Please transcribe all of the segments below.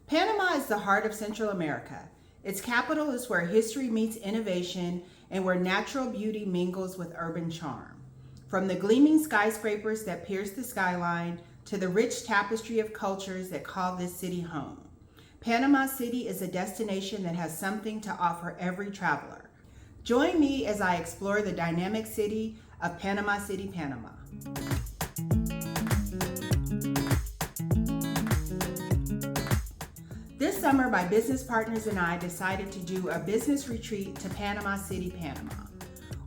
Panama is the heart of Central America. Its capital is where history meets innovation and where natural beauty mingles with urban charm. From the gleaming skyscrapers that pierce the skyline to the rich tapestry of cultures that call this city home, Panama City is a destination that has something to offer every traveler. Join me as I explore the dynamic city of Panama City, Panama. This summer, my business partners and I decided to do a business retreat to Panama City, Panama.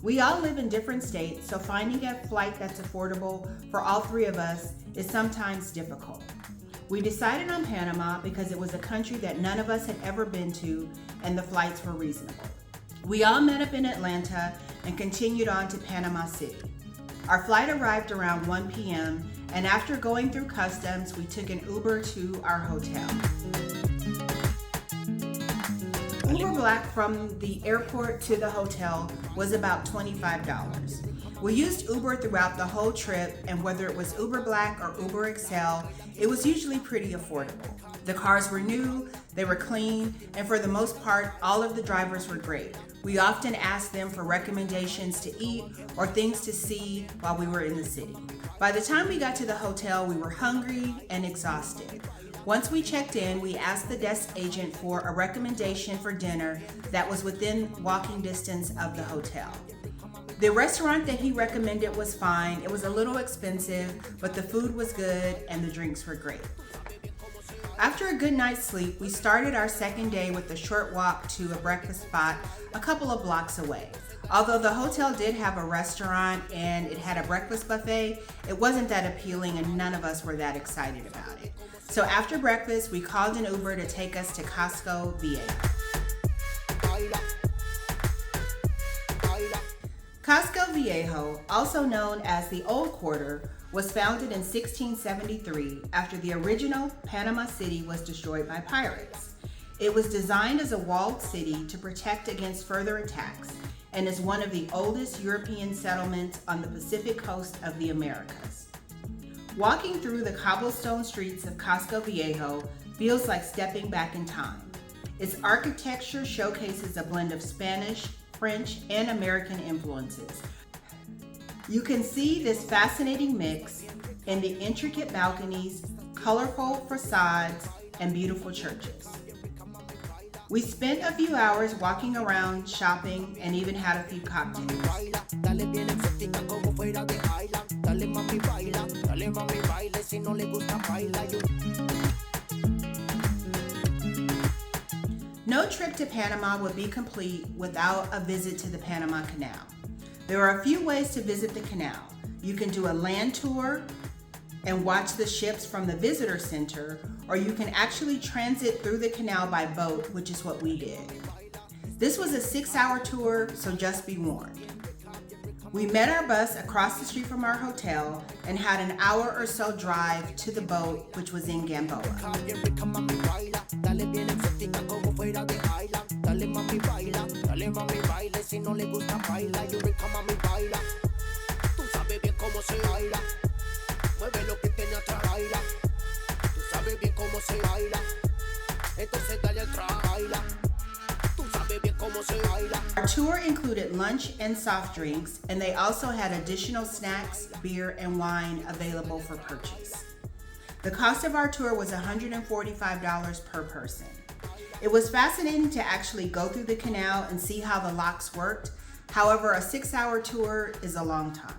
We all live in different states, so finding a flight that's affordable for all three of us is sometimes difficult. We decided on Panama because it was a country that none of us had ever been to and the flights were reasonable. We all met up in Atlanta and continued on to Panama City. Our flight arrived around 1 p.m. and after going through customs, we took an Uber to our hotel. Uber Black from the airport to the hotel was about $25. We used Uber throughout the whole trip, and whether it was Uber Black or Uber XL, it was usually pretty affordable. The cars were new, they were clean, and for the most part, all of the drivers were great. We often asked them for recommendations to eat or things to see while we were in the city. By the time we got to the hotel, we were hungry and exhausted. Once we checked in, we asked the desk agent for a recommendation for dinner that was within walking distance of the hotel. The restaurant that he recommended was fine. It was a little expensive, but the food was good and the drinks were great. After a good night's sleep, we started our second day with a short walk to a breakfast spot a couple of blocks away. Although the hotel did have a restaurant and it had a breakfast buffet, it wasn't that appealing and none of us were that excited about it. So after breakfast, we called an Uber to take us to Casco Viejo. Casco Viejo, also known as the Old Quarter, was founded in 1673 after the original Panama City was destroyed by pirates. It was designed as a walled city to protect against further attacks and is one of the oldest European settlements on the Pacific coast of the Americas. Walking through the cobblestone streets of Casco Viejo feels like stepping back in time. Its architecture showcases a blend of Spanish, French, and American influences. You can see this fascinating mix in the intricate balconies, colorful facades, and beautiful churches. We spent a few hours walking around, shopping, and even had a few cocktails. No trip to Panama would be complete without a visit to the Panama Canal. There are a few ways to visit the canal. You can do a land tour and watch the ships from the visitor center, or you can actually transit through the canal by boat, which is what we did. This was a 6-hour tour, so just be warned. We met our bus across the street from our hotel and had an hour or so drive to the boat, which was in Gamboa. Our tour included lunch and soft drinks, and they also had additional snacks, beer, and wine available for purchase. The cost of our tour was $145 per person. It was fascinating to actually go through the canal and see how the locks worked. However, a 6-hour tour is a long time.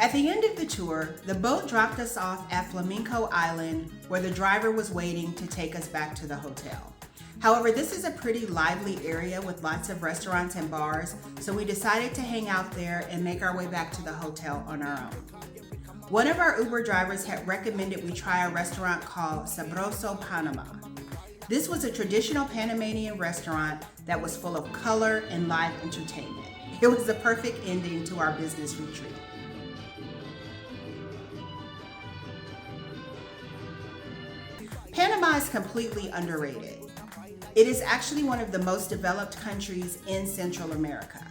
At the end of the tour, the boat dropped us off at Flamenco Island, where the driver was waiting to take us back to the hotel. However, this is a pretty lively area with lots of restaurants and bars, so we decided to hang out there and make our way back to the hotel on our own. One of our Uber drivers had recommended we try a restaurant called Sabroso Panama. This was a traditional Panamanian restaurant that was full of color and live entertainment. It was the perfect ending to our business retreat. Panama is completely underrated. It is actually one of the most developed countries in Central America.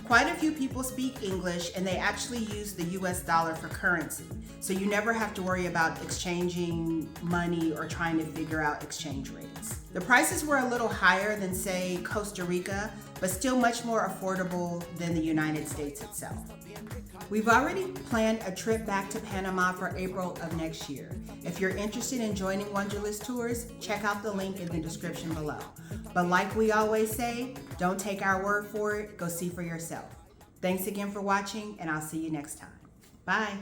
Quite a few people speak English, and they actually use the US dollar for currency, so you never have to worry about exchanging money or trying to figure out exchange rates. The prices were a little higher than, say, Costa Rica, but still much more affordable than the United States itself. We've already planned a trip back to Panama for April of next year. If you're interested in joining Wanderlust Tours, check out the link in the description below. But like we always say, don't take our word for it, go see for yourself. Thanks again for watching, and I'll see you next time. Bye.